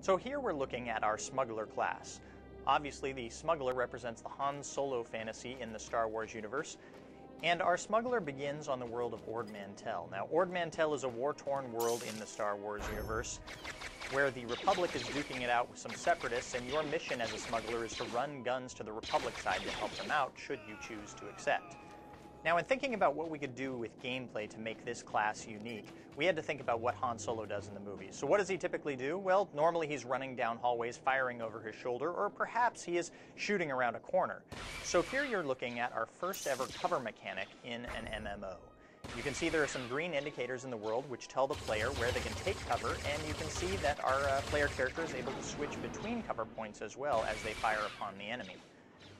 So here we're looking at our Smuggler class. Obviously, the Smuggler represents the Han Solo fantasy in the Star Wars universe, and our Smuggler begins on the world of Ord Mantell. Now, Ord Mantell is a war-torn world in the Star Wars universe, where the Republic is duking it out with some separatists, and your mission as a Smuggler is to run guns to the Republic side to help them out, should you choose to accept. Now, in thinking about what we could do with gameplay to make this class unique, we had to think about what Han Solo does in the movies. So what does he typically do? Well, normally he's running down hallways, firing over his shoulder, or perhaps he is shooting around a corner. So here you're looking at our first ever cover mechanic in an MMO. You can see there are some green indicators in the world which tell the player where they can take cover, and you can see that our player character is able to switch between cover points as well as they fire upon the enemy.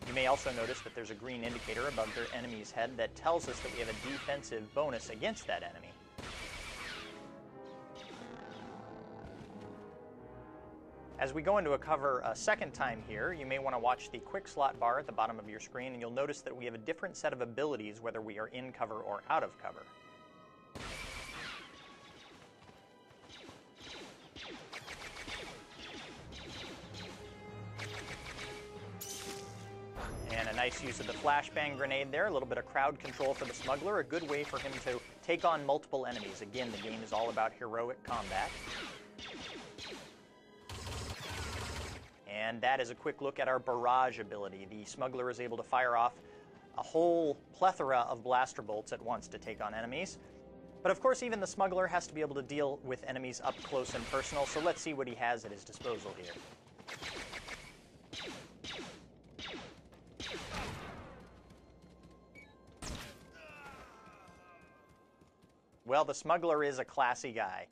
You may also notice that there's a green indicator above their enemy's head that tells us that we have a defensive bonus against that enemy. As we go into a cover a second time here, you may want to watch the quick slot bar at the bottom of your screen, and you'll notice that we have a different set of abilities whether we are in cover or out of cover. And a nice use of the flashbang grenade there, a little bit of crowd control for the Smuggler, a good way for him to take on multiple enemies. Again, the game is all about heroic combat. And that is a quick look at our barrage ability. The Smuggler is able to fire off a whole plethora of blaster bolts at once to take on enemies. But of course, even the Smuggler has to be able to deal with enemies up close and personal, so let's see what he has at his disposal here. Well, the Smuggler is a classy guy.